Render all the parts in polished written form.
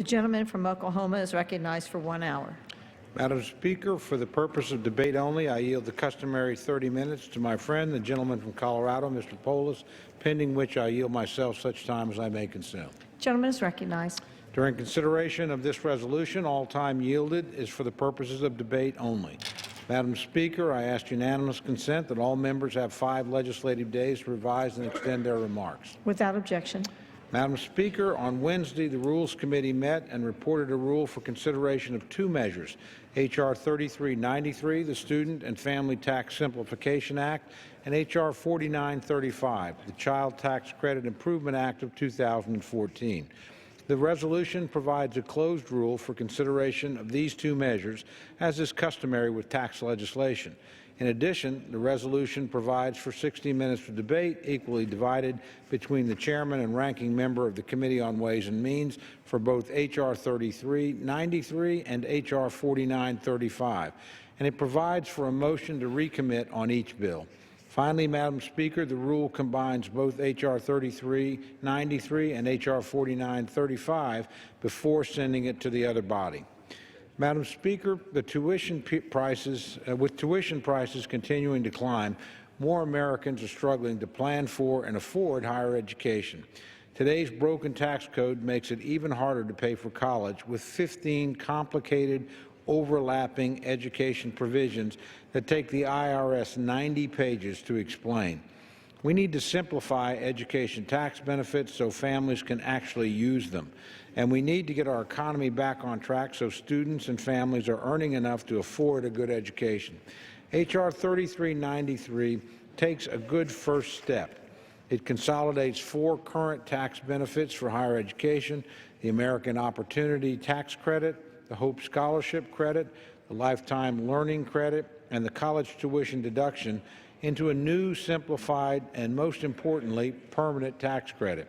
The gentleman from Oklahoma is recognized for 1 hour. Madam Speaker, for the purpose of debate only, I yield the customary 30 minutes to my friend, the gentleman from Colorado, Mr. Polis, pending which I yield myself such time as I may consume. Gentleman is recognized. During consideration of this resolution, all time yielded is for the purposes of debate only. Madam Speaker, I ask unanimous consent that all members have 5 legislative days to revise and extend their remarks. Without objection. Madam Speaker, on Wednesday, the Rules Committee met and reported a rule for consideration of 2 measures, H.R. 3393, the Student and Family Tax Simplification Act, and H.R. 4935, the Child Tax Credit Improvement Act of 2014. The resolution provides a closed rule for consideration of these 2 measures, as is customary with tax legislation. In addition, the resolution provides for 60 minutes of debate, equally divided between the chairman and ranking member of the Committee on Ways and Means for both H.R. 3393 and H.R. 4935, and it provides for a motion to recommit on each bill. Finally, Madam Speaker, the rule combines both H.R. 3393 and H.R. 4935 before sending it to the other body. Madam Speaker, with tuition prices continuing to climb, more Americans are struggling to plan for and afford higher education. Today's broken tax code makes it even harder to pay for college, with 15 complicated, overlapping education provisions that take the IRS 90 pages to explain. We need to simplify education tax benefits so families can actually use them. And we need to get our economy back on track so students and families are earning enough to afford a good education. H.R. 3393 takes a good first step. It consolidates 4 current tax benefits for higher education: the American Opportunity Tax Credit, the Hope Scholarship Credit, the Lifetime Learning Credit, and the college tuition deduction into a new, simplified, and most importantly, permanent tax credit.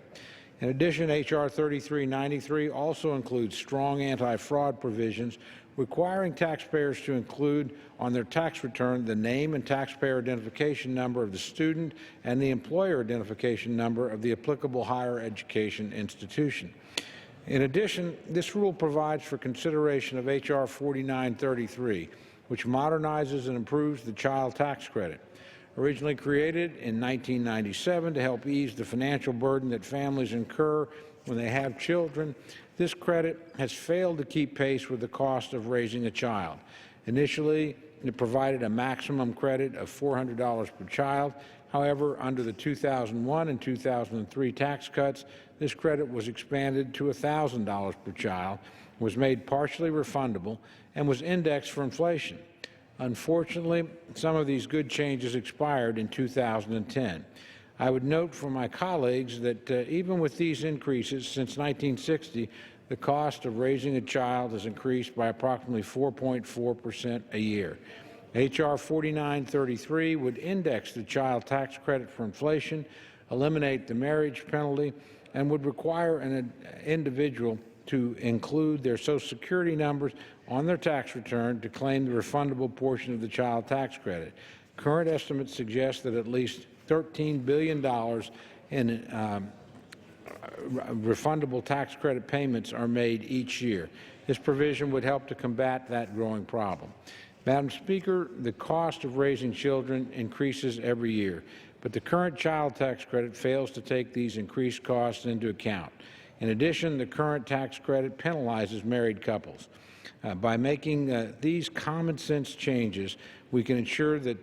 In addition, H.R. 3393 also includes strong anti-fraud provisions requiring taxpayers to include on their tax return the name and taxpayer identification number of the student and the employer identification number of the applicable higher education institution. In addition, this rule provides for consideration of H.R. 4933, which modernizes and improves the child tax credit. Originally created in 1997 to help ease the financial burden that families incur when they have children, this credit has failed to keep pace with the cost of raising a child. Initially, it provided a maximum credit of $400 per child. However, under the 2001 and 2003 tax cuts, this credit was expanded to $1,000 per child, was made partially refundable, and was indexed for inflation. Unfortunately, some of these good changes expired in 2010. I would note for my colleagues that even with these increases since 1960, the cost of raising a child has increased by approximately 4.4% a year. H.R. 4933 would index the child tax credit for inflation, eliminate the marriage penalty, and would require an individual to include their Social Security numbers on their tax return to claim the refundable portion of the child tax credit. Current estimates suggest that at least $13 billion in refundable tax credit payments are made each year. This provision would help to combat that growing problem. Madam Speaker, the cost of raising children increases every year, but the current child tax credit fails to take these increased costs into account. In addition, the current tax credit penalizes married couples. By making these common-sense changes, we can ensure that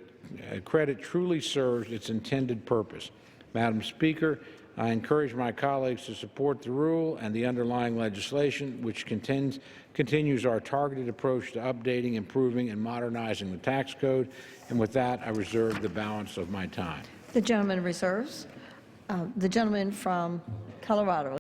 credit truly serves its intended purpose. Madam Speaker, I encourage my colleagues to support the rule and the underlying legislation, which continues our targeted approach to updating, improving, and modernizing the tax code. And with that, I reserve the balance of my time. The gentleman reserves. The gentleman from Colorado.